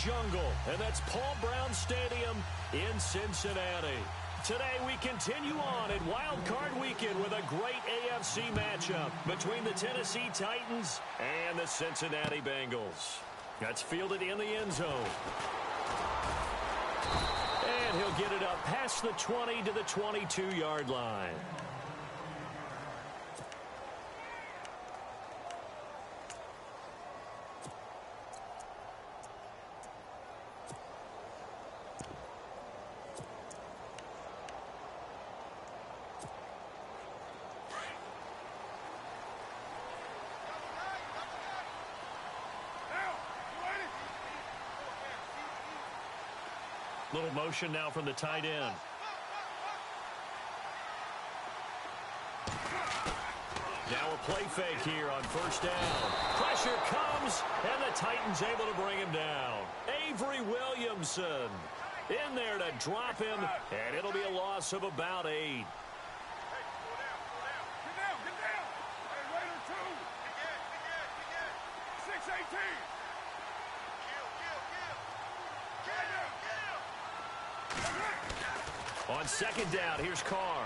jungle, and that's Paul Brown Stadium in Cincinnati. Today we continue on in Wild Card Weekend with a great AFC matchup between the Tennessee Titans and the Cincinnati Bengals. That's fielded in the end zone. And he'll get it up past the 20 to the 22-yard line. Little motion now from the tight end. Now a play fake here on first down. Pressure comes, and the Titans able to bring him down. Avery Williamson in there to drop him, and it'll be a loss of about 8. On second down, here's Carr.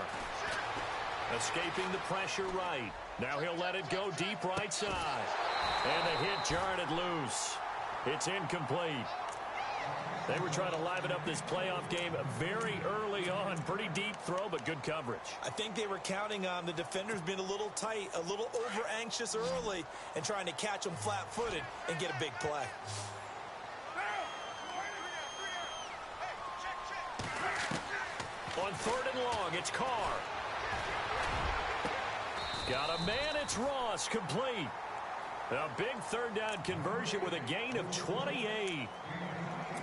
Escaping the pressure right. Now he'll let it go deep right side. And the hit jarred it loose. It's incomplete. They were trying to liven up this playoff game very early on. Pretty deep throw, but good coverage. I think they were counting on the defenders being a little tight, a little over-anxious early, and trying to catch them flat-footed and get a big play. On third and long, it's Carr. Got a man, it's Ross, complete. A big third down conversion with a gain of 28.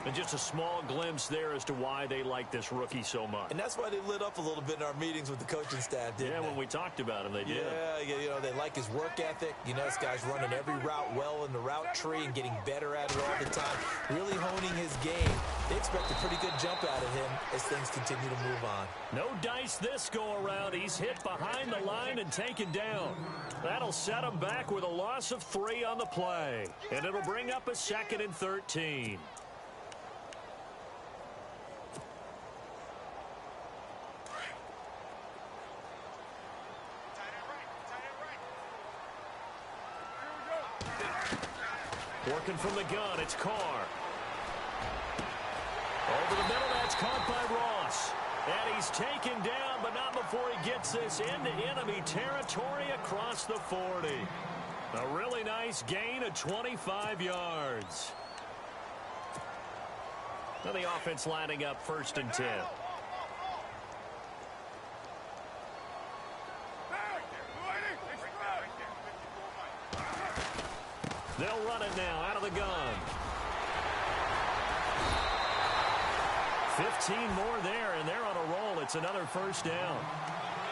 And just a small glimpse there as to why they like this rookie so much. And that's why they lit up a little bit in our meetings with the coaching staff, didn't they? When we talked about him, they did. Yeah, you know, they like his work ethic. You know, this guy's running every route well in the route tree and getting better at it all the time, really honing his game. They expect a pretty good jump out of him as things continue to move on. No dice this go-around. He's hit behind the line and taken down. That'll set him back with a loss of 3 on the play. And it'll bring up a 2nd and 13. Working from the gun, it's Carr. Over the middle, that's caught by Ross. And he's taken down, but not before he gets this into enemy territory across the 40. A really nice gain of 25 yards. Now the offense lining up 1st and 10. They'll run it now out of the gun. 15 more there, and they're on a roll. It's another first down.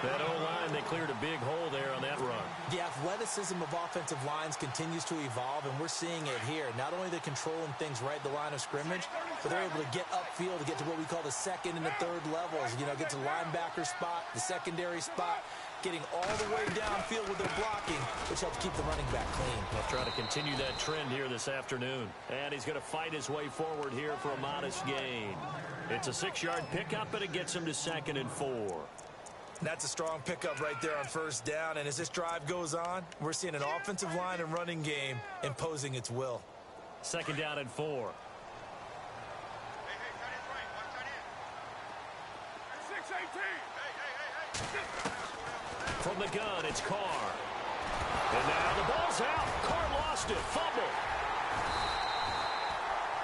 That O-line, they cleared a big hole there on that run. The athleticism of offensive lines continues to evolve, and we're seeing it here. Not only are they controlling things right at the line of scrimmage, but they're able to get upfield to get to what we call the 2nd and the 3rd levels. You know, get to the linebacker spot, the secondary spot, getting all the way downfield with their blocking, which helps keep the running back clean. They'll try to continue that trend here this afternoon. And he's going to fight his way forward here for a modest gain. It's a 6-yard pickup, and it gets him to 2nd and 4. That's a strong pickup right there on first down. And as this drive goes on, we're seeing an offensive line and running game imposing its will. 2nd down and 4. From the gun, it's Carr. And now the ball's out. Carr lost it. Fumble.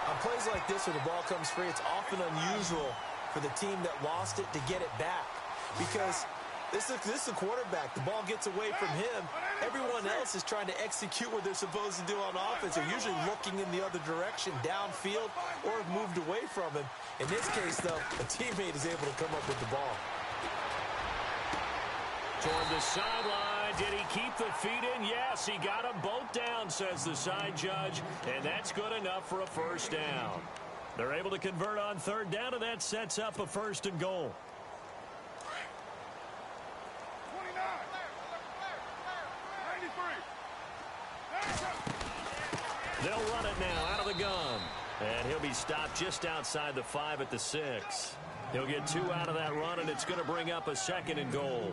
On plays like this where the ball comes free, it's often unusual for the team that lost it to get it back. Because this is a quarterback. The ball gets away from him. Everyone else is trying to execute what they're supposed to do on offense. They're usually looking in the other direction, downfield, or have moved away from him. In this case, though, a teammate is able to come up with the ball. Toward the sideline. Did he keep the feet in? Yes, he got them both down, says the side judge. And that's good enough for a first down. They're able to convert on 3rd down, and that sets up a 1st and goal. They'll run it now out of the gun. And he'll be stopped just outside the 5 at the 6. He'll get 2 out of that run, and it's going to bring up a 2nd and goal.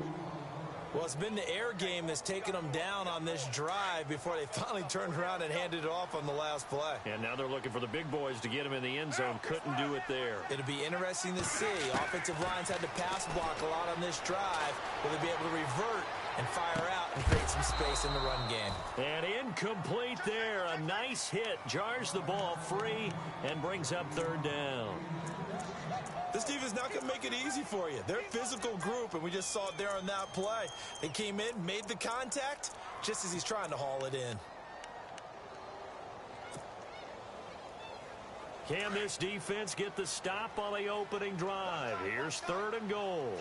Well, it's been the air game that's taken them down on this drive before they finally turned around and handed it off on the last play. And now they're looking for the big boys to get him in the end zone. Couldn't do it there. It'll be interesting to see. Offensive lines had to pass block a lot on this drive. Will they be able to revert and fire out and create some space in the run game? And incomplete there. A nice hit. Jars the ball free and brings up 3rd down. This defense not going to make it easy for you. They're a physical group, and we just saw it there on that play. They came in, made the contact, just as he's trying to haul it in. Can this defense get the stop on the opening drive? Here's 3rd and goal.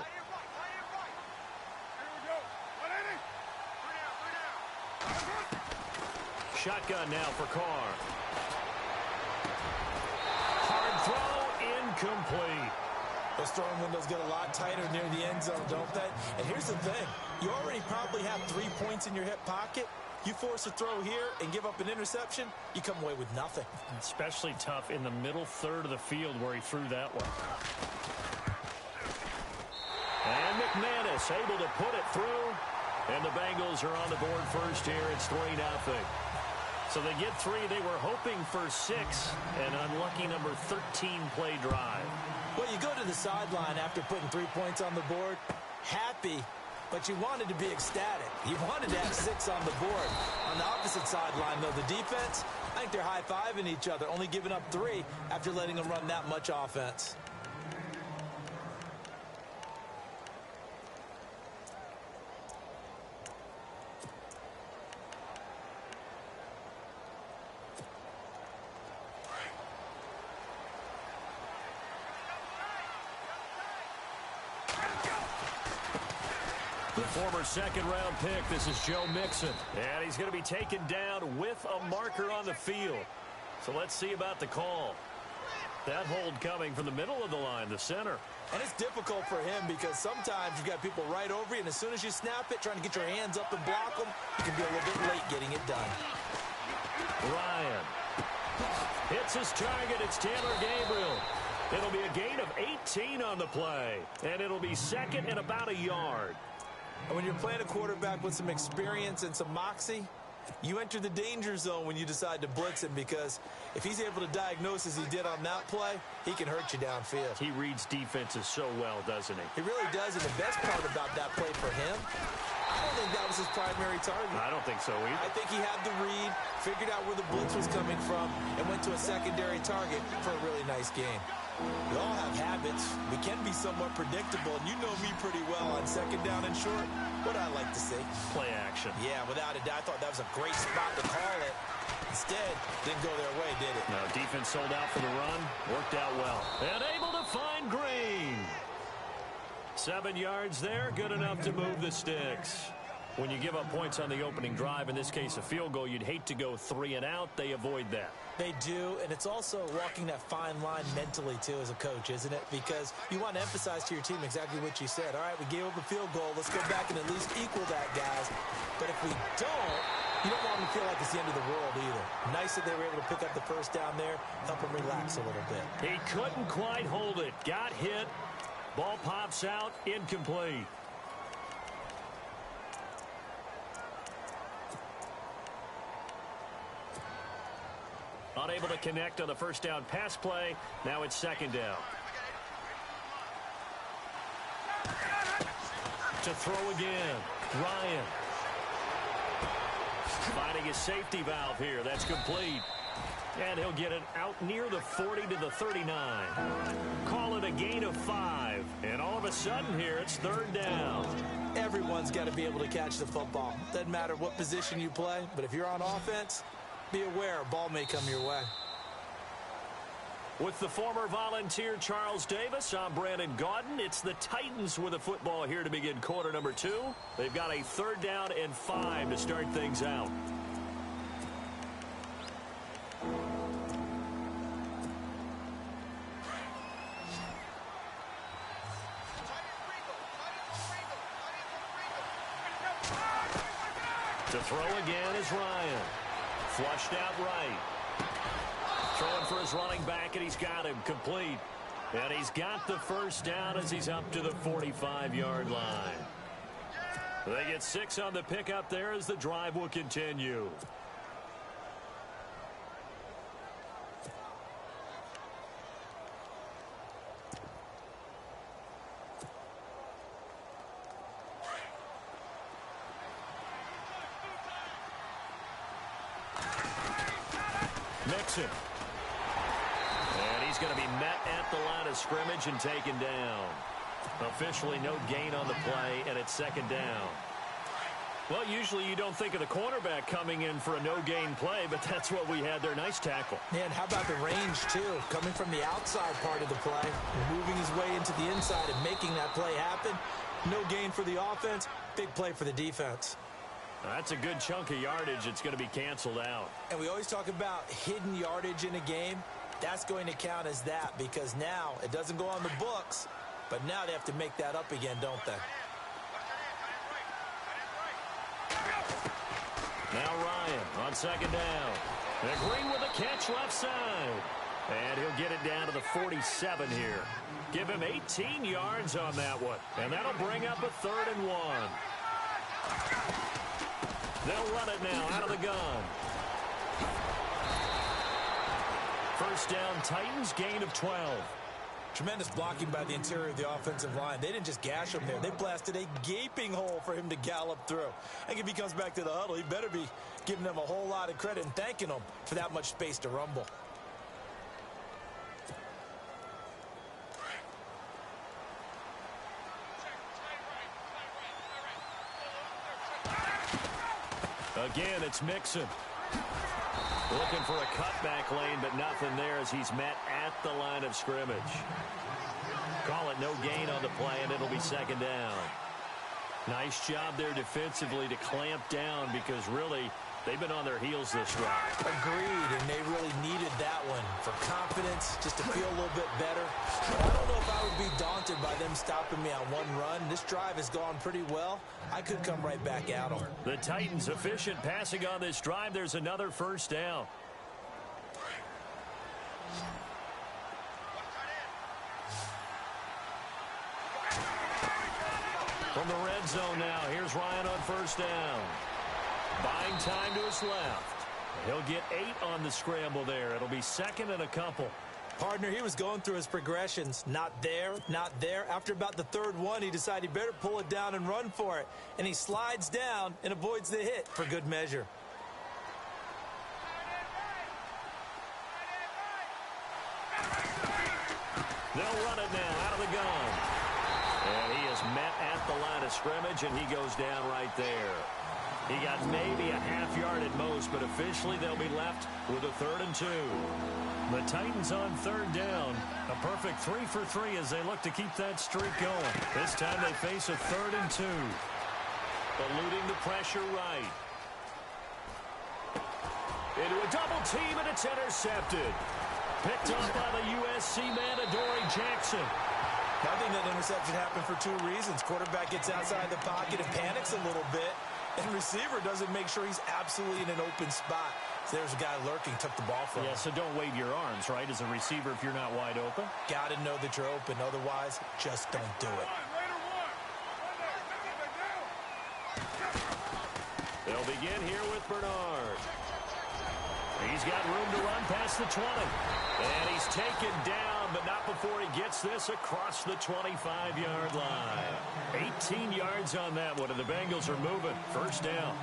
Shotgun now for Carr. Hard throw, incomplete. Those throwing windows get a lot tighter near the end zone, don't they? And here's the thing. You already probably have 3 points in your hip pocket. You force a throw here and give up an interception, you come away with nothing. Especially tough in the middle 3rd of the field where he threw that one. And McManus able to put it through. And the Bengals are on the board first here. It's 3-0. So they get 3. They were hoping for 6. An unlucky number 13 play drive. Well, you go to the sideline after putting 3 points on the board, happy, but you wanted to be ecstatic. You wanted to have 6 on the board. On the opposite sideline, though, the defense, I think they're high-fiving each other, only giving up 3 after letting them run that much offense. The former 2nd-round pick, this is Joe Mixon. And he's going to be taken down with a marker on the field. So let's see about the call. That hold coming from the middle of the line, the center. And it's difficult for him because sometimes you've got people right over you, and as soon as you snap it, trying to get your hands up and block them, you can be a little bit late getting it done. Ryan hits his target. It's Taylor Gabriel. It'll be a gain of 18 on the play, and it'll be 2nd and about a yard. And when you're playing a quarterback with some experience and some moxie, you enter the danger zone when you decide to blitz him, because if he's able to diagnose as he did on that play, he can hurt you downfield. He reads defenses so well, doesn't he? He really does, and the best part about that play for him, I don't think that was his primary target. I don't think so either. I think he had the read, figured out where the blitz was coming from, and went to a secondary target for a really nice game. We all have habits. We can be somewhat predictable, and you know me pretty well on 2nd down and short. What I like to see. Play action. Yeah, without a doubt. I thought that was a great spot to call it. Instead, didn't go their way, did it? No, defense sold out for the run. Worked out well. And able to find Green. 7 yards there. Good enough to move the sticks. When you give up points on the opening drive, in this case a field goal, you'd hate to go 3 and out. They avoid that. They do, and it's also walking that fine line mentally, too, as a coach, isn't it? Because you want to emphasize to your team exactly what you said. All right, we gave up a field goal. Let's go back and at least equal that, guys. But if we don't, you don't want them to feel like it's the end of the world either. Nice that they were able to pick up the first down there, help them relax a little bit. He couldn't quite hold it. Got hit. Ball pops out, incomplete. Unable to connect on the first down pass play. Now it's 2nd down. To throw again. Ryan. Finding his safety valve here. That's complete. And he'll get it out near the 40 to the 39. Call it a gain of 5. And all of a sudden here, it's 3rd down. Everyone's got to be able to catch the football. Doesn't matter what position you play, but if you're on offense, be aware a ball may come your way. With the former Volunteer Charles Davis, I'm Brandon Gaudin. It's the Titans with the football here to begin quarter number 2. They've got a 3rd down and 5 to start things out. To throw again is Ryan. Flushed out right. Throwing for his running back, and he's got him complete. And he's got the first down as he's up to the 45-yard line. They get 6 on the pickup there as the drive will continue. Mixon. And he's going to be met at the line of scrimmage and taken down. Officially no gain on the play, and it's second down. Well, usually you don't think of the cornerback coming in for a no-gain play, but that's what we had there. Nice tackle. And how about the range, too? Coming from the outside part of the play, moving his way into the inside and making that play happen. No gain for the offense, big play for the defense. That's a good chunk of yardage. It's going to be canceled out. And we always talk about hidden yardage in a game. That's going to count as that because now it doesn't go on the books, but now they have to make that up again, don't they? Now Ryan on second down. And Green with a catch left side. And he'll get it down to the 47 here. Give him 18 yards on that one. And that'll bring up a 3rd and 1. They'll run it now out of the gun. First down, Titans, gain of 12. Tremendous blocking by the interior of the offensive line. They didn't just gash him there. They blasted a gaping hole for him to gallop through. I think if he comes back to the huddle, he better be giving them a whole lot of credit and thanking them for that much space to rumble. Again, it's Mixon. Looking for a cutback lane, but nothing there as he's met at the line of scrimmage. Call it no gain on the play, and it'll be second down. Nice job there defensively to clamp down because really they've been on their heels this drive. Agreed, and they really needed that one for confidence, just to feel a little bit better. But I don't know if I would be daunted by them stopping me on one run. This drive has gone pretty well. I could come right back at them. The Titans efficient passing on this drive. There's another first down. From the red zone now, here's Ryan on first down. Buying time to his left. He'll get 8 on the scramble there. It'll be second and a couple. Partner, he was going through his progressions. Not there, not there. After about the 3rd one, he decided he better pull it down and run for it. And he slides down and avoids the hit for good measure. They'll run it now out of the gun. And he is met at the line of scrimmage, and he goes down right there. He got maybe a half yard at most, but officially they'll be left with a 3rd and 2. The Titans on 3rd down. A perfect 3 for 3 as they look to keep that streak going. This time they face a 3rd and 2. Eluding the pressure right. Into a double team, and it's intercepted. Picked up by the USC man, Adoree Jackson. I think that interception happened for 2 reasons. Quarterback gets outside the pocket and panics a little bit. And receiver doesn't make sure he's absolutely in an open spot. So there's a guy lurking, took the ball from him. Yeah, so don't wave your arms, right, as a receiver if you're not wide open. Got to know that you're open. Otherwise, just don't do it. They'll begin here with Bernard. He's got room to run past the 20. And he's taken down, but not before he gets this across the 25-yard line. 18 yards on that one, and the Bengals are moving. First down.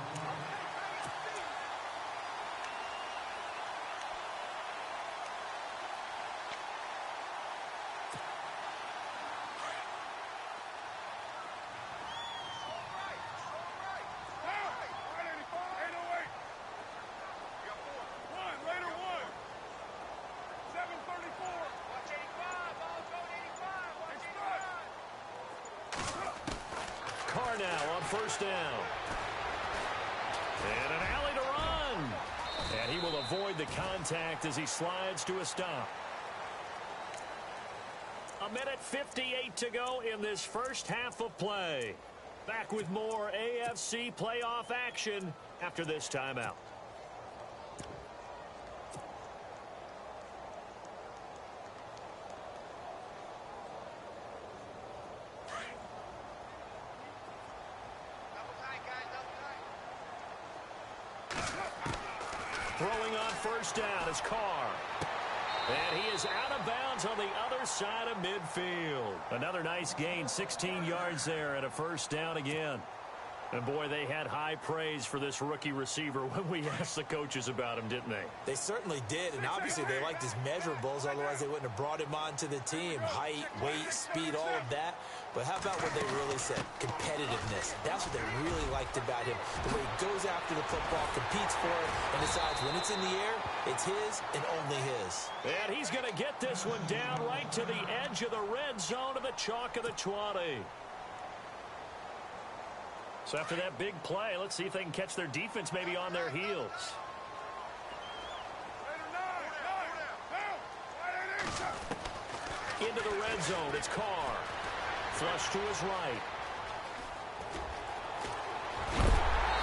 Now on first down. And an alley to run. And he will avoid the contact as he slides to a stop. 1:58 to go in this first half of play. Back with more AFC playoff action after this timeout. first down is Carr. And he is out of bounds on the other side of midfield. Another nice gain, 16 yards there and a first down again. And, boy, they had high praise for this rookie receiver when we asked the coaches about him, didn't they? They certainly did, and obviously they liked his measurables. Otherwise, they wouldn't have brought him onto the team. Height, weight, speed, all of that. But how about what they really said? Competitiveness. That's what they really liked about him. The way he goes after the football, competes for it, and decides when it's in the air, it's his and only his. And he's going to get this one down right to the edge of the red zone of the chalk of the 20. So after that big play, let's see if they can catch their defense maybe on their heels. Into the red zone, it's Carr. Flush to his right.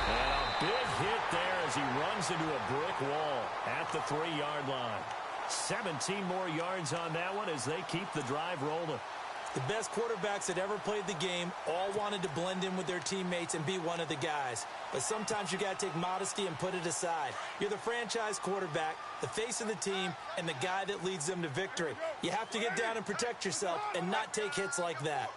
And a big hit there as he runs into a brick wall at the 3-yard line. 17 more yards on that one as they keep the drive rolling. The best quarterbacks that ever played the game all wanted to blend in with their teammates and be one of the guys. But sometimes you got to take modesty and put it aside. You're the franchise quarterback, the face of the team, and the guy that leads them to victory. You have to get down and protect yourself and not take hits like that.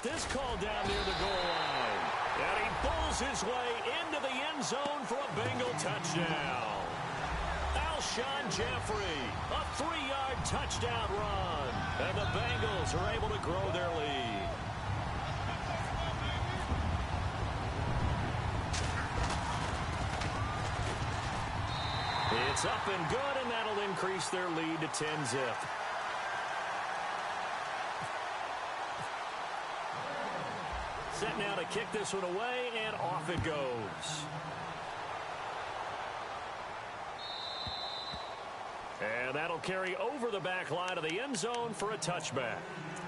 This call down near the goal line. And he pulls his way into the end zone for a Bengal touchdown. Alshon Jeffrey, a 3-yard touchdown run. And the Bengals are able to grow their lead. It's up and good, and that'll increase their lead to 10-zip. Set now to kick this one away, and off it goes. And that'll carry over the back line of the end zone for a touchback.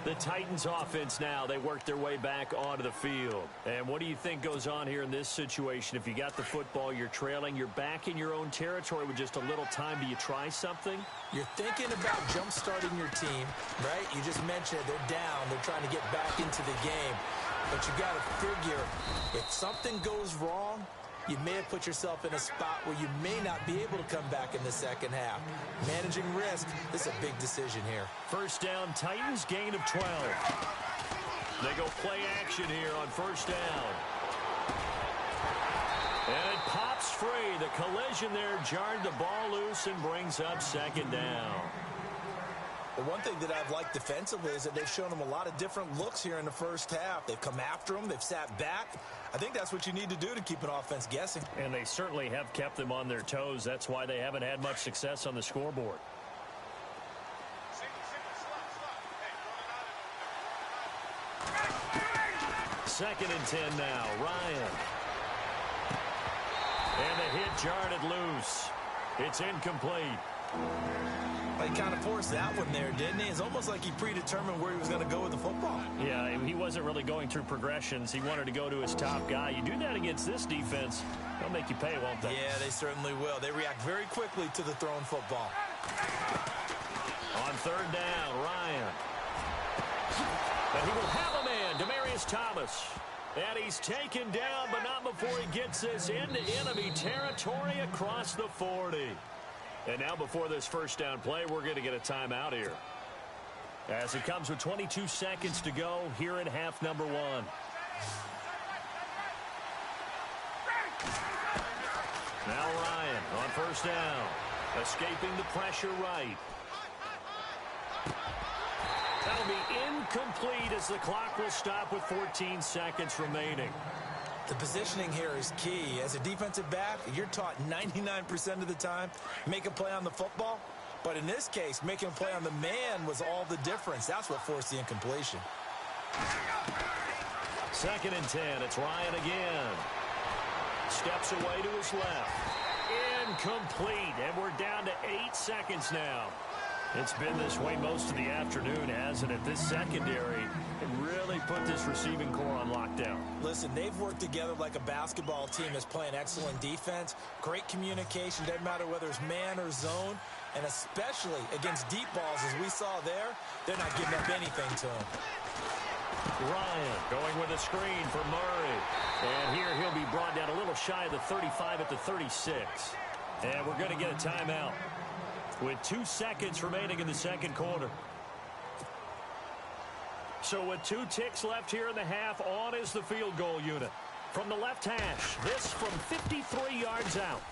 The Titans offense now, they work their way back onto the field. And what do you think goes on here in this situation? If you got the football, you're trailing, you're back in your own territory with just a little time. Do you try something? You're thinking about jump-starting your team, right? You just mentioned it. They're down. They're trying to get back into the game. But you got to figure, if something goes wrong, you may have put yourself in a spot where you may not be able to come back in the second half. Managing risk, this is a big decision here. First down, Titans, gain of 12. They go play action here on first down. And it pops free. The collision there jarred the ball loose and brings up second down. The one thing that I've liked defensively is that they've shown them a lot of different looks here in the first half. They've come after them. They've sat back. I think that's what you need to do to keep an offense guessing. And they certainly have kept them on their toes. That's why they haven't had much success on the scoreboard. Second and 10 now. Ryan. And the hit jarred it loose. It's incomplete. He kind of forced that one there, didn't he? It's almost like he predetermined where he was going to go with the football. Yeah, he wasn't really going through progressions. He wanted to go to his top guy. You do that against this defense, they'll make you pay, won't they? Yeah, they certainly will. They react very quickly to the thrown football. On third down, Ryan. And he will have a man, Demaryius Thomas. And he's taken down, but not before he gets this into enemy territory across the 40. And now before this first down play, we're going to get a timeout here. As it comes with 22 seconds to go here in half number 1. Now Ryan on first down. Escaping the pressure right. That'll be incomplete as the clock will stop with 14 seconds remaining. The positioning here is key. As a defensive back, you're taught 99% of the time, make a play on the football. But in this case, making a play on the man was all the difference. That's what forced the incompletion. Second and 10. It's Ryan again. Steps away to his left. Incomplete. And we're down to 8 seconds now. It's been this way most of the afternoon, hasn't it? This secondary really put this receiving core on lockdown. Listen, they've worked together like a basketball team that's playing excellent defense, great communication, doesn't matter whether it's man or zone, and especially against deep balls, as we saw there, they're not giving up anything to them. Ryan going with a screen for Murray. And here he'll be brought down a little shy of the 35 at the 36. And we're going to get a timeout with 2 seconds remaining in the second quarter. So with 2 ticks left here in the half, on is the field goal unit. From the left hash, this from 53 yards out.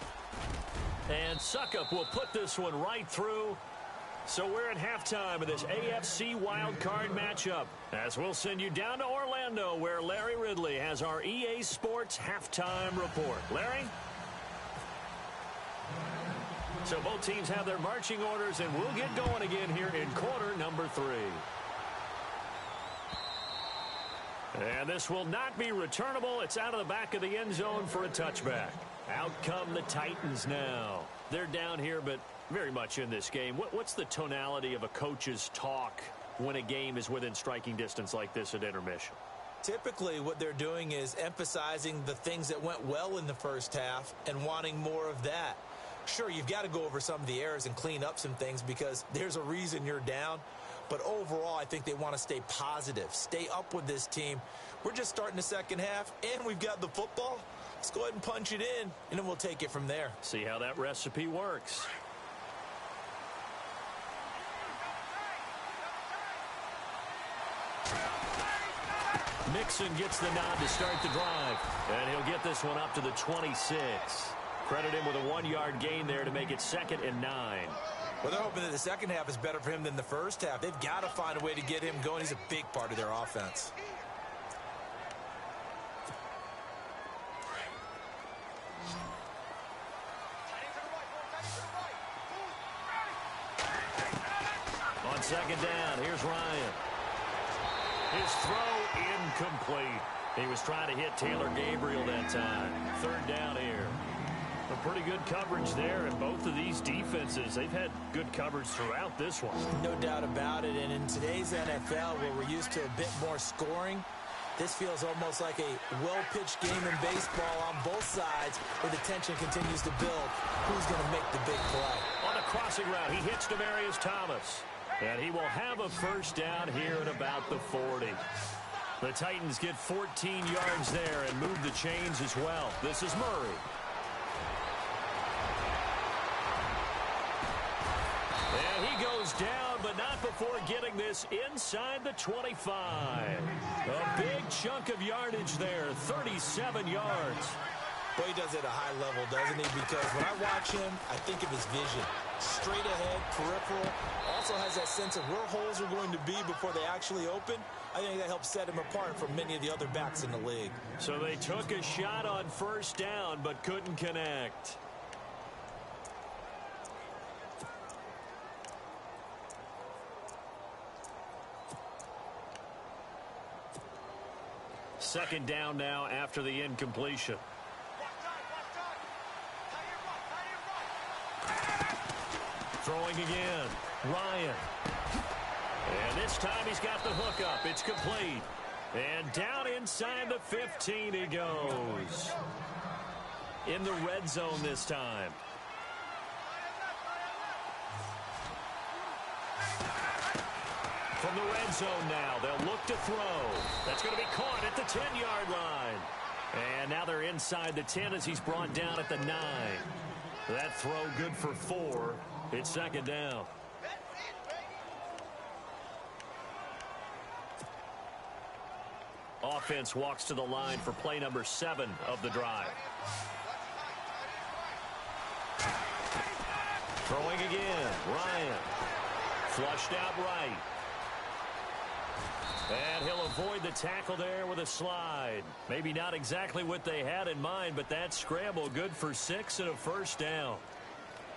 And Suckup will put this one right through. So we're at halftime of this AFC wildcard matchup, as we'll send you down to Orlando, where Larry Ridley has our EA Sports halftime report. Larry? So both teams have their marching orders, and we'll get going again here in quarter number 3. And this will not be returnable. It's out of the back of the end zone for a touchback. Out come the Titans now. They're down here, but very much in this game. What's the tonality of a coach's talk when a game is within striking distance like this at intermission? Typically, what they're doing is emphasizing the things that went well in the first half and wanting more of that. Sure, you've got to go over some of the errors and clean up some things because there's a reason you're down. But overall, I think they want to stay positive, stay up with this team. We're just starting the second half, and we've got the football. Let's go ahead and punch it in, and then we'll take it from there. See how that recipe works. Mixon gets the nod to start the drive, and he'll get this one up to the 26. Credit him with a 1-yard gain there to make it 2nd and 9. Well, they're hoping that the second half is better for him than the first half. They've got to find a way to get him going. He's a big part of their offense. On second down, here's Ryan. His throw incomplete. He was trying to hit Taylor Gabriel that time. 3rd down here. A pretty good coverage there, and both of these defenses, they've had good coverage throughout this one. No doubt about it, and in today's NFL, where we're used to a bit more scoring, this feels almost like a well-pitched game in baseball on both sides, where the tension continues to build. Who's going to make the big play? On the crossing route, he hits Demaryius Thomas, and he will have a first down here at about the 40. The Titans get 14 yards there and move the chains as well. This is Murray. And he goes down, but not before getting this inside the 25. A big chunk of yardage there, 37 yards. Well, he does it at a high level, doesn't he? Because when I watch him, I think of his vision. Straight ahead, peripheral. Also has that sense of where holes are going to be before they actually open. I think that helps set him apart from many of the other backs in the league. So they took a shot on first down, but couldn't connect. Second down now after the incompletion. Throwing again. Ryan. And this time he's got the hook up. It's complete. And down inside the 15 he goes. In the red zone this time. From the red zone now, they'll look to throw. That's going to be caught at the 10-yard line. And now they're inside the 10 as he's brought down at the 9. That throw good for 4. It's second down. Offense walks to the line for play number 7 of the drive. Throwing again. Ryan. Flushed out right. And he'll avoid the tackle there with a slide. Maybe not exactly what they had in mind, but that scramble good for 6 and a first down.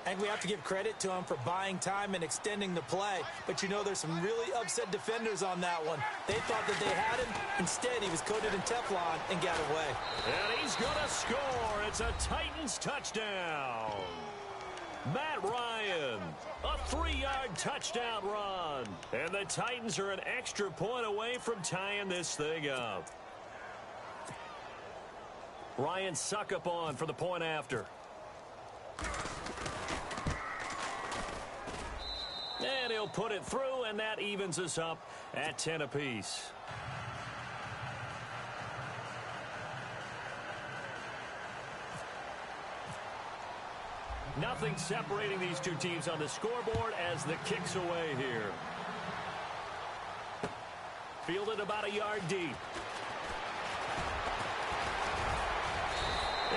I think we have to give credit to him for buying time and extending the play. But, you know, there's some really upset defenders on that one. They thought that they had him. Instead, he was coated in Teflon and got away. And he's going to score. It's a Titans touchdown. Matt Ryan A 3-yard touchdown run. And the Titans are an extra point away from tying this thing up. Ryan Suckup on for the point after. And he'll put it through, and that evens us up at 10 apiece. Nothing separating these two teams on the scoreboard as the kick's away here. Fielded about a yard deep.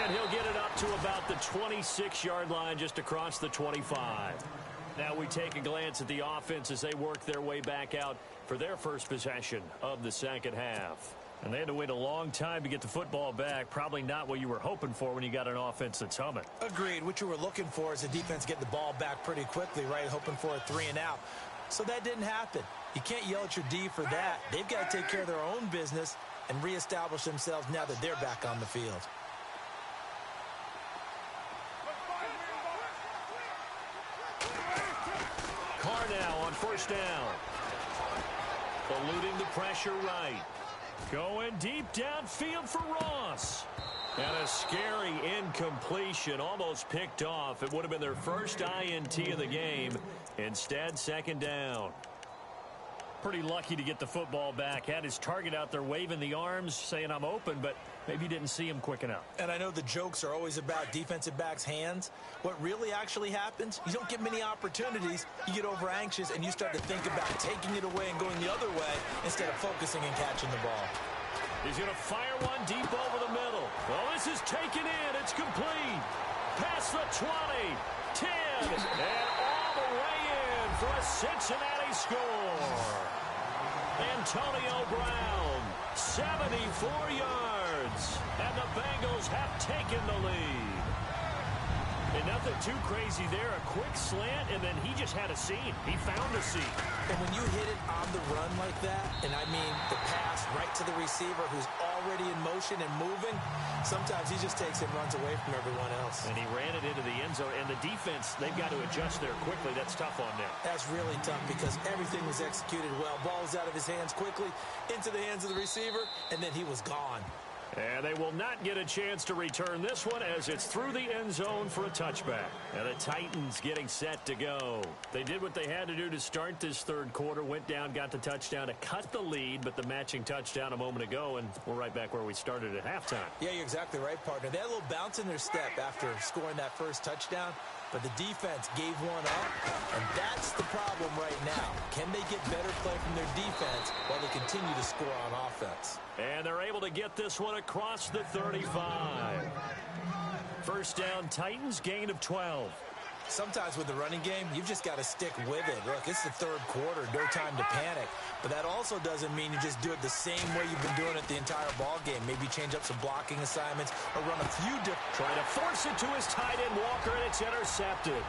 And he'll get it up to about the 26-yard line just across the 25. Now we take a glance at the offense as they work their way back out for their first possession of the second half. And they had to wait a long time to get the football back. Probably not what you were hoping for when you got an offense that's humming. Agreed. What you were looking for is the defense getting the ball back pretty quickly, right? Hoping for a 3-and-out. So that didn't happen. You can't yell at your D for that. They've got to take care of their own business and reestablish themselves now that they're back on the field. Carr now on first down. Eluding the pressure right. Going deep downfield for Ross. And a scary incompletion, almost picked off. It would have been their first INT of the game. Instead, second down. Pretty lucky to get the football back. Had his target out there waving the arms, saying I'm open, but maybe didn't see him quick enough. And I know the jokes are always about defensive backs' hands. What really actually happens, you don't get many opportunities. You get over anxious, and you start to think about taking it away and going the other way instead of focusing and catching the ball. He's going to fire one deep over the middle. Well, this is taken in. It's complete. Past the 20, 10, and all the way in for a Cincinnati score. Antonio Brown, 74 yards, and the Bengals have taken the lead. And nothing too crazy there. A quick slant, and then he just had a seam. He found a seam. And when you hit it on the run like that, and I mean the pass right to the receiver who's already in motion and moving, sometimes he just takes it and runs away from everyone else. And he ran it into the end zone. And the defense, they've got to adjust there quickly. That's tough on them. That's really tough because everything was executed well. Ball was out of his hands quickly, into the hands of the receiver, and then he was gone. And they will not get a chance to return this one as it's through the end zone for a touchback. And the Titans getting set to go. They did what they had to do to start this third quarter. Went down, got the touchdown to cut the lead, but the matching touchdown a moment ago, and we're right back where we started at halftime. Yeah, you're exactly right, partner. They had a little bounce in their step after scoring that first touchdown, but the defense gave one up, and that's the problem right now. Can they get better play from their defense while they continue to score on offense? And they're able to get this one across the 35. First down, Titans, gain of 12. Sometimes with the running game, you've just got to stick with it. Look, it's the third quarter, no time to panic. But that also doesn't mean you just do it the same way you've been doing it the entire ball game. Maybe change up some blocking assignments or run a few different. Trying to force it to his tight end, Walker, and it's intercepted.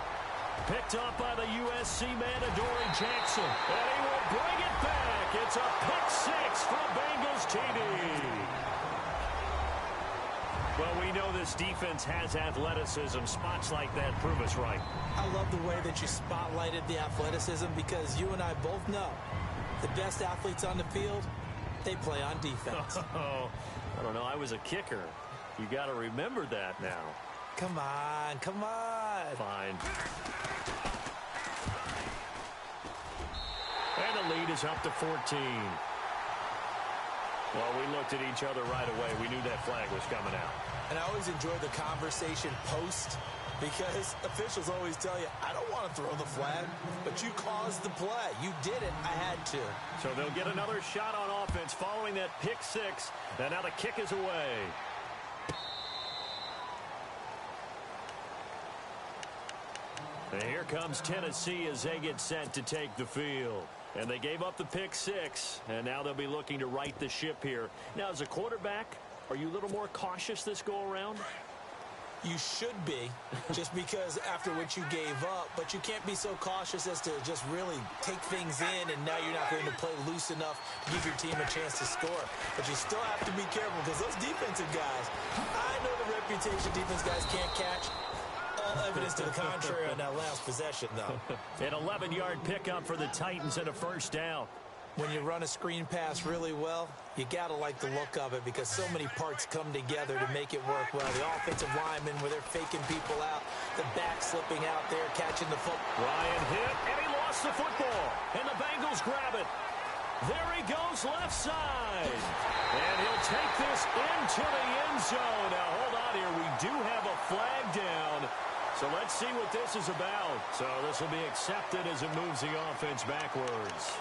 Picked up by the USC man, Adoree Jackson. And he will bring it back. It's a pick six for a Bengals TD. Well, we know this defense has athleticism. Spots like that prove us right. I love the way that you spotlighted the athleticism because you and I both know the best athletes on the field, they play on defense. Oh, I don't know. I was a kicker. You got to remember that now. Come on, come on. Fine. And the lead is up to 14. Well, we looked at each other right away. We knew that flag was coming out. And I always enjoy the conversation post because officials always tell you, I don't want to throw the flag, but you caused the play. You did it. I had to. So they'll get another shot on offense following that pick six. And now the kick is away. And here comes Tennessee as they get set to take the field. And they gave up the pick six, and now they'll be looking to right the ship here. Now, as a quarterback, are you a little more cautious this go-around? You should be, just because after what you gave up, but you can't be so cautious as to just really take things in, and now you're not going to play loose enough to give your team a chance to score. But you still have to be careful because those defensive guys, I know the reputation defense guys can't catch Evidence to the contrary on that last possession, though. An 11-yard pickup for the Titans and a first down. When you run a screen pass really well, you got to like the look of it because so many parts come together to make it work well. The offensive linemen, where they're faking people out, the back slipping out there, catching the football. Ryan hit, and he lost the football. And the Bengals grab it. There he goes left side. And he'll take this into the end zone. Now, hold on here. We do have a flag down. So let's see what this is about. So this will be accepted as it moves the offense backwards.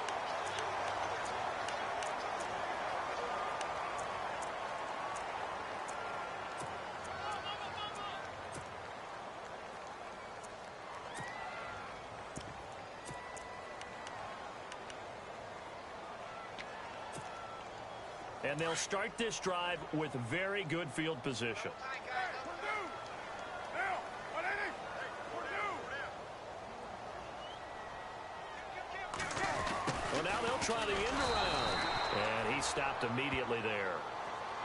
And they'll start this drive with very good field position. Well, now they'll try the end around. And he stopped immediately there.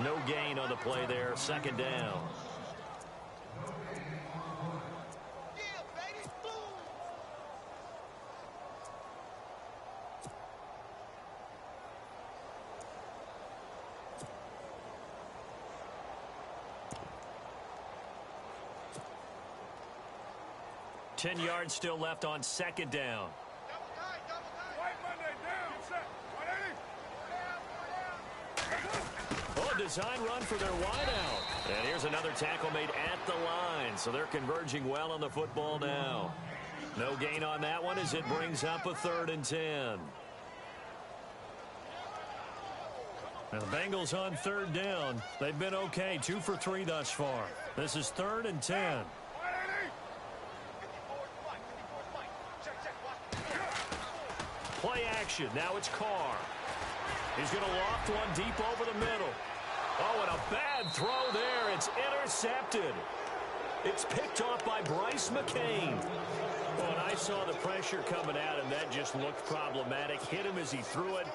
No gain on the play there. Second down. Ten yards still left on second down. Oh, design run for their wideout. And here's another tackle made at the line. So they're converging well on the football now. No gain on that one as it brings up a 3rd and 10. Now the Bengals on 3rd down. They've been okay. 2 for 3 thus far. This is 3rd and 10. Play action. Now it's Carr. He's going to loft one deep over the middle. Oh, and a bad throw there. It's intercepted. It's picked off by Bryce McCain. Oh, and I saw the pressure coming at him. That just looked problematic. Hit him as he threw it,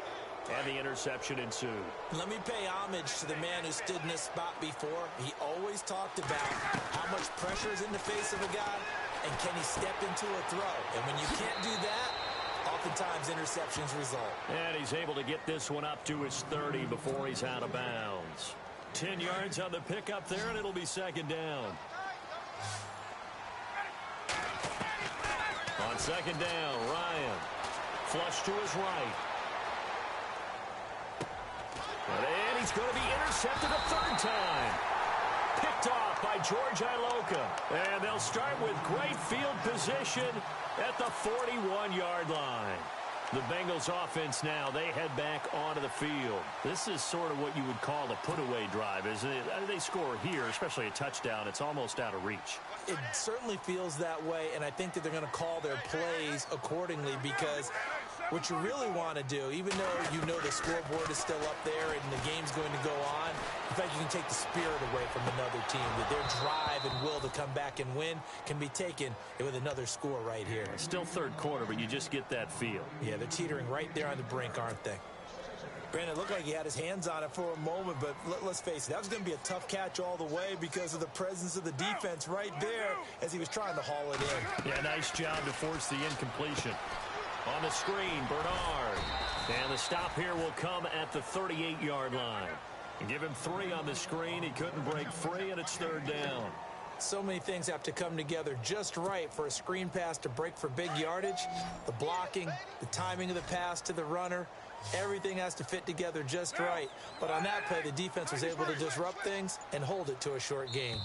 and the interception ensued. Let me pay homage to the man who stood in this spot before. He always talked about how much pressure is in the face of a guy, and can he step into a throw. And when you can't do that, oftentimes interceptions result. And he's able to get this one up to his 30 before he's out of bounds. 10 yards on the pickup there, and it'll be second down. On second down, Ryan. Flush to his right. And he's going to be intercepted a 3rd time. Picked off by George Iloka. And they'll start with great field position at the 41-yard line. The Bengals offense now, they head back onto the field. This is sort of what you would call a put-away drive, isn't it? They score here, especially a touchdown. It's almost out of reach. It certainly feels that way, and I think that they're going to call their plays accordingly because what you really want to do, even though you know the scoreboard is still up there and the game's going to go on, in fact, you can take the spirit away from another team. That their drive and will to come back and win can be taken with another score right here. It's still 3rd quarter, but you just get that feel. Yeah, they're teetering right there on the brink, aren't they? Brandon, it looked like he had his hands on it for a moment, but let's face it, that was going to be a tough catch all the way because of the presence of the defense right there as he was trying to haul it in. Yeah, nice job to force the incompletion. On the screen, Bernard. And the stop here will come at the 38-yard line. Give him 3 on the screen. He couldn't break free, and it's 3rd down. So many things have to come together just right for a screen pass to break for big yardage. The blocking, the timing of the pass to the runner, everything has to fit together just right. But on that play, the defense was able to disrupt things and hold it to a short game.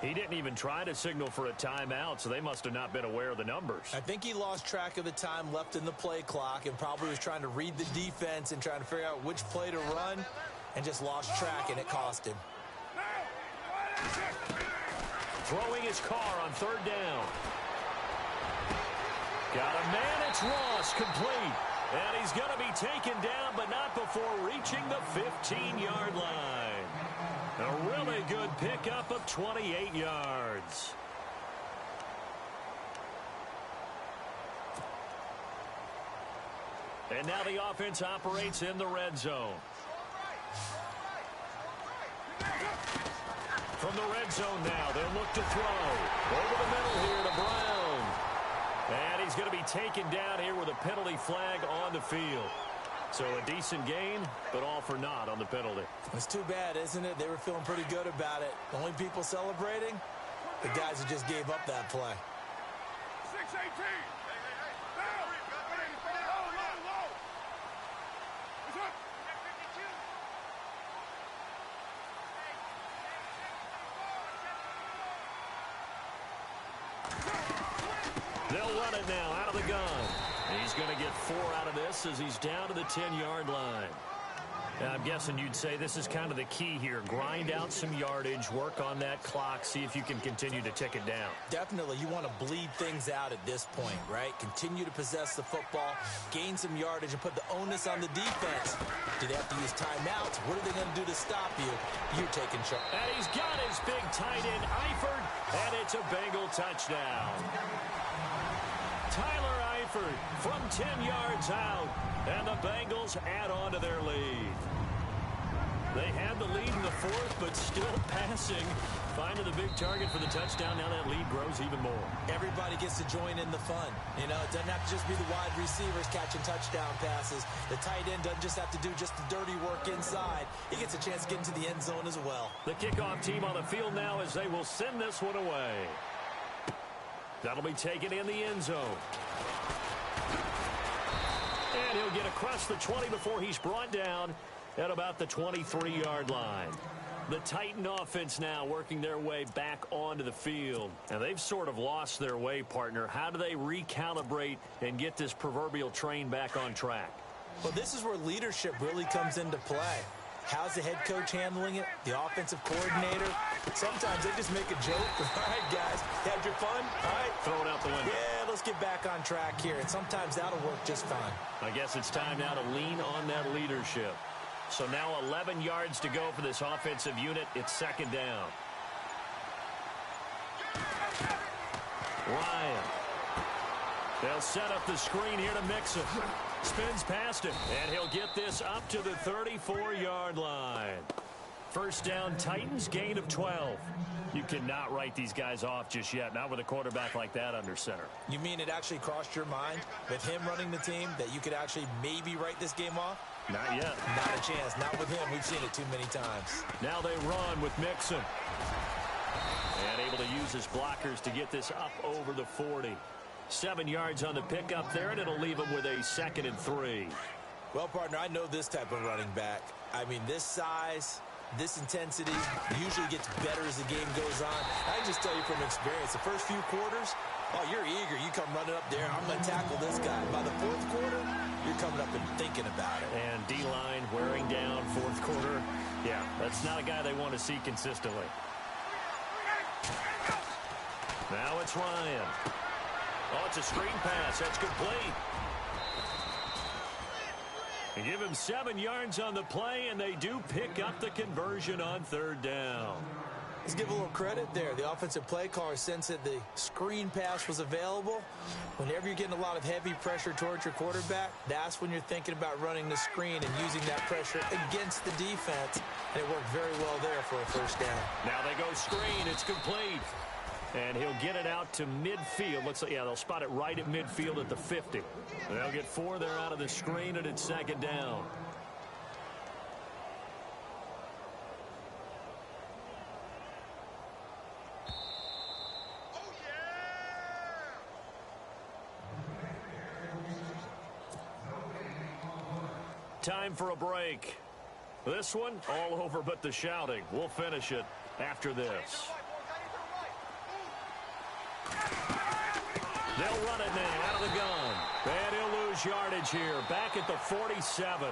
He didn't even try to signal for a timeout, so they must have not been aware of the numbers. I think he lost track of the time left in the play clock and probably was trying to read the defense and trying to figure out which play to run and just lost track, and it cost him. Throwing his car on 3rd down. Got a man, it's Ross, complete. And he's going to be taken down, but not before reaching the 15-yard line. A really good pickup of 28 yards. And now the offense operates in the red zone. from the red zone now. They'll look to throw. Over the middle here to Brown. And he's going to be taken down here with a penalty flag on the field. So a decent gain, but all for naught on the penalty. It's too bad, isn't it? They were feeling pretty good about it. The only people celebrating, the guys who just gave up that play. 6-18. They'll run it now out of the gun. He's going to get 4 out of this as he's down to the 10-yard line. Now, I'm guessing you'd say this is kind of the key here. Grind out some yardage, work on that clock, see if you can continue to tick it down. Definitely, you want to bleed things out at this point, right? Continue to possess the football, gain some yardage, and put the onus on the defense. Do they have to use timeouts? What are they going to do to stop you? You're taking charge. And he's got his big tight end, Eifert, and it's a Bengal touchdown. Tyler Eifert from 10 yards out, and the Bengals add on to their lead. They had the lead in the fourth, but still passing. Finding the big target for the touchdown. Now that lead grows even more. Everybody gets to join in the fun. You know, it doesn't have to just be the wide receivers catching touchdown passes. The tight end doesn't just have to do just the dirty work inside. He gets a chance to get into the end zone as well. The kickoff team on the field now as they will send this one away. That'll be taken in the end zone. And he'll get across the 20 before he's brought down at about the 23-yard line. The Titan offense now working their way back onto the field. And they've sort of lost their way, partner. How do they recalibrate and get this proverbial train back on track? Well, this is where leadership really comes into play. How's the head coach handling it? The offensive coordinator? Sometimes they just make a joke. All right, guys, had your fun? All right. Throw it out the window. Yeah, let's get back on track here. And sometimes that'll work just fine. I guess it's time now to lean on that leadership. So now 11 yards to go for this offensive unit. It's second down. Ryan. They'll set up the screen here to Mixon. Spins past him, and he'll get this up to the 34-yard line. First down, Titans, gain of 12. You cannot write these guys off just yet, not with a quarterback like that under center. You mean it actually crossed your mind with him running the team that you could actually maybe write this game off? Not yet. Not a chance. Not with him. We've seen it too many times. Now they run with Mixon. And able to use his blockers to get this up over the 40. 7 yards on the pickup there, and it'll leave him with a 2nd and 3. Well, partner, I know this type of running back. I mean, this size, this intensity usually gets better as the game goes on. I can just tell you from experience, the first few quarters, oh, you're eager. You come running up there, I'm going to tackle this guy. By the fourth quarter, you're coming up and thinking about it. And D-line wearing down fourth quarter. Yeah, that's not a guy they want to see consistently. Now it's Ryan. Oh, it's a screen pass. That's complete. They give him 7 yards on the play, and they do pick up the conversion on third down. Let's give a little credit there. The offensive play caller sensed that the screen pass was available. Whenever you're getting a lot of heavy pressure towards your quarterback, that's when you're thinking about running the screen and using that pressure against the defense. And it worked very well there for a first down. Now they go screen. It's complete. And he'll get it out to midfield. Looks like, yeah, they'll spot it right at midfield at the 50. They'll get 4 there out of the screen, and it's second down. Time for a break. This one, all over but the shouting. We'll finish it after this. They'll run it now out of the gun. And he'll lose yardage here. Back at the 47.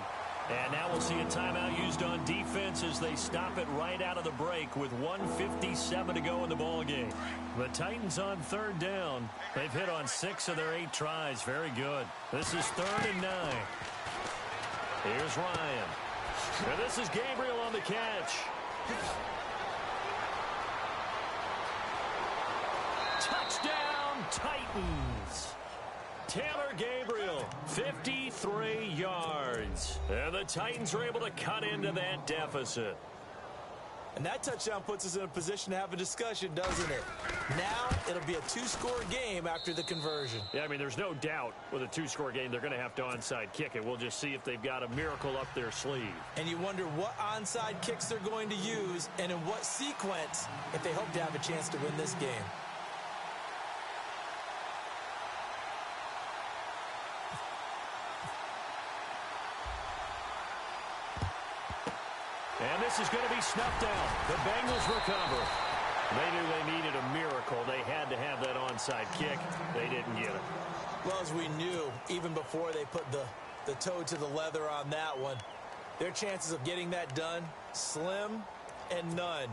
And now we'll see a timeout used on defense as they stop it right out of the break with 1:57 to go in the ballgame. The Titans on third down. They've hit on 6 of their 8 tries. Very good. This is 3rd and 9. Here's Ryan. And this is Gabriel on the catch. Touchdown, Titans. Taylor Gabriel, 53 yards. And the Titans are able to cut into that deficit. And that touchdown puts us in a position to have a discussion, doesn't it? Now it'll be a two-score game after the conversion. Yeah, I mean, there's no doubt with a two-score game they're going to have to onside kick it. We'll just see if they've got a miracle up their sleeve. And you wonder what onside kicks they're going to use and in what sequence if they hope to have a chance to win this game. And this is going to be snuffed out. The Bengals recover. They knew they needed a miracle. They had to have that onside kick. They didn't get it. Well, as we knew, even before they put the toe to the leather on that one, their chances of getting that done, slim and none.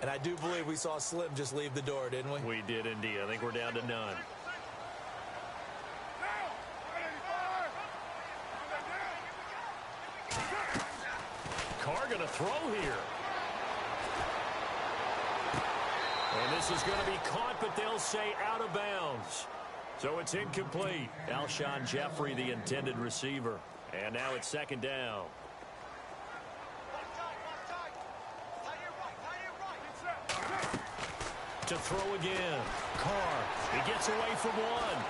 And I do believe we saw Slim just leave the door, didn't we? We did indeed. I think we're down to none. Carr going to throw here. And this is going to be caught, but they'll say out of bounds. So it's incomplete. Alshon Jeffrey, the intended receiver. And now it's second down. To throw again. Carr, he gets away from one.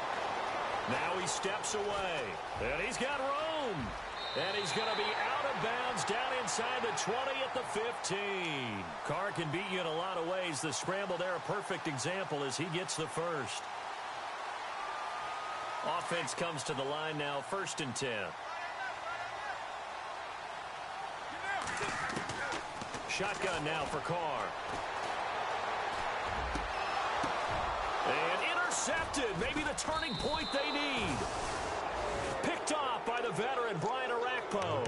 Now he steps away. And he's got room. And he's going to be out of bounds down inside the 20 at the 15. Carr can beat you in a lot of ways. The scramble there, a perfect example as he gets the first. Offense comes to the line now, 1st and 10. Shotgun now for Carr. And intercepted. Maybe the turning point they need. Picked off by the veteran, Brian Arakpo.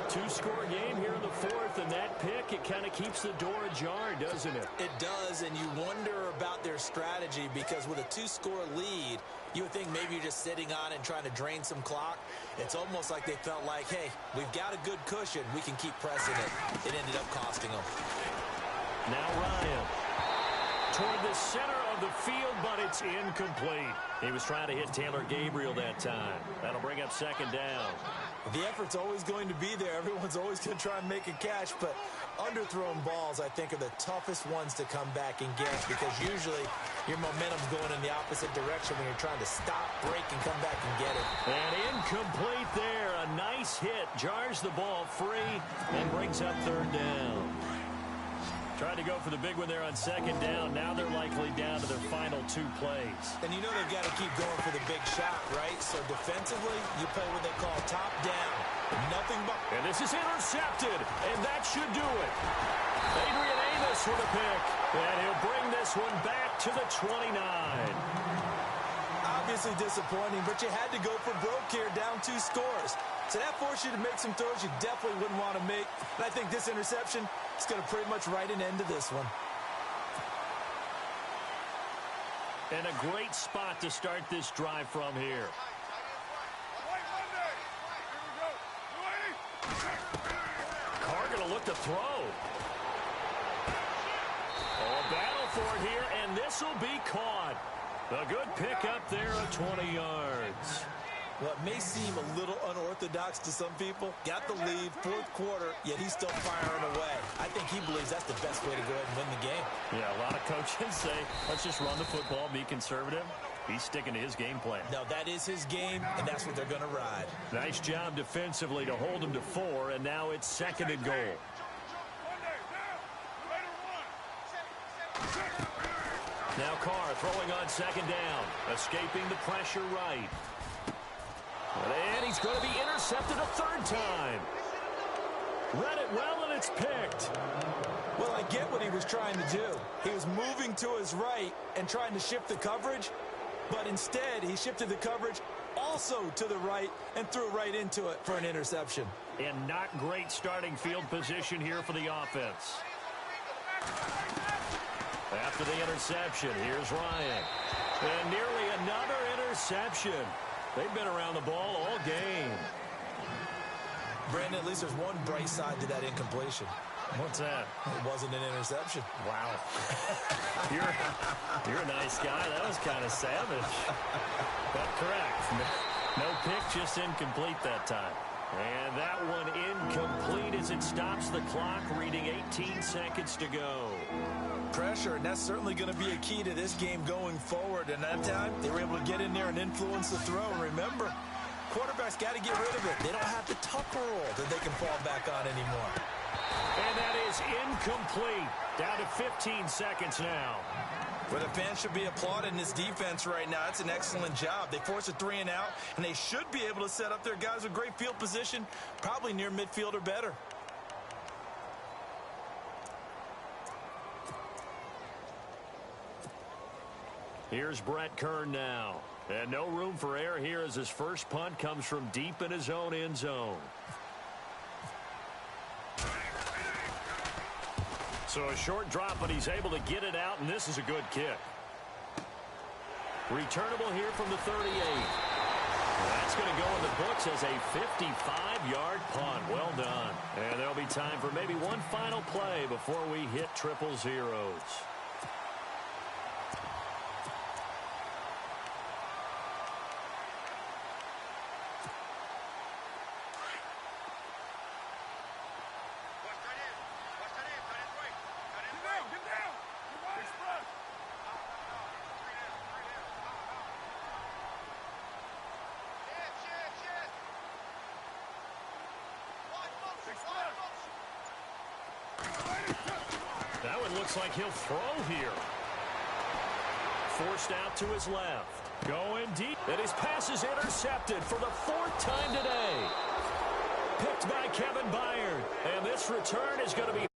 Two-score game here in the 4th, and that pick, it kind of keeps the door ajar, doesn't it? It does, and you wonder about their strategy because with a two-score lead, you would think maybe you're just sitting on it and trying to drain some clock. It's almost like they felt like, hey, we've got a good cushion. We can keep pressing it. It ended up costing them. Now Ryan toward the center of the field, but it's incomplete. He was trying to hit Taylor Gabriel that time. That'll bring up second down. The effort's always going to be there. Everyone's always going to try and make a catch, but underthrown balls, I think, are the toughest ones to come back and get because usually your momentum's going in the opposite direction when you're trying to stop, break, and come back and get it. And incomplete there. A nice hit. Jars the ball free and brings up 3rd down. Tried to go for the big one there on second down. Now they're likely down to their final 2 plays. And you know they've got to keep going for the big shot, right? So defensively, you play what they call top down. Nothing but... And this is intercepted, and that should do it. Adrian Amos with a pick. And he'll bring this one back to the 29. Obviously disappointing, but you had to go for broke here, down 2 scores. So that forced you to make some throws you definitely wouldn't want to make. And I think this interception is going to pretty much write an end to this one. And a great spot to start this drive from here. Carr going to look to throw. Oh, a battle for it here, and this will be caught. A good pickup there of 20 yards. Well, it may seem a little unorthodox to some people. Got the lead, 4th quarter, yet he's still firing away. I think he believes that's the best way to go ahead and win the game. Yeah, a lot of coaches say, let's just run the football, be conservative. He's sticking to his game plan. No, that is his game, and that's what they're going to ride. Nice job defensively to hold him to 4, and now it's 2nd and goal. Now Carr throwing on 2nd down, escaping the pressure right. And he's going to be intercepted a 3rd time. Read it well, and it's picked. Well, I get what he was trying to do. He was moving to his right and trying to shift the coverage, but instead he shifted the coverage also to the right and threw right into it for an interception. And not great starting field position here for the offense. After the interception, here's Ryan. And nearly another interception. They've been around the ball all game. Brandon, at least there's one bright side to that incompletion. What's that? It wasn't an interception. Wow. You're a nice guy. That was kind of savage. But correct. No pick, just incomplete that time. And that one incomplete as it stops the clock, reading 18 seconds to go. Pressure, and that's certainly going to be a key to this game going forward. And that time, they were able to get in there and influence the throw. And remember, quarterbacks got to get rid of it. They don't have the tucker roll that they can fall back on anymore. And that is incomplete. Down to 15 seconds now. Well, the fans should be applauding this defense right now. It's an excellent job. They force a 3 and out, and they should be able to set up their guys with great field position, probably near midfield or better. Here's Brett Kern now. And no room for error here as his first punt comes from deep in his own end zone. So a short drop, but he's able to get it out, and this is a good kick. Returnable here from the 38. That's going to go in the books as a 55-yard punt. Well done. And there'll be time for maybe one final play before we hit triple zeros. That one looks like he'll throw here. Forced out to his left. Going deep. And his pass is intercepted for the 4th time today. Picked by Kevin Byard. And this return is going to be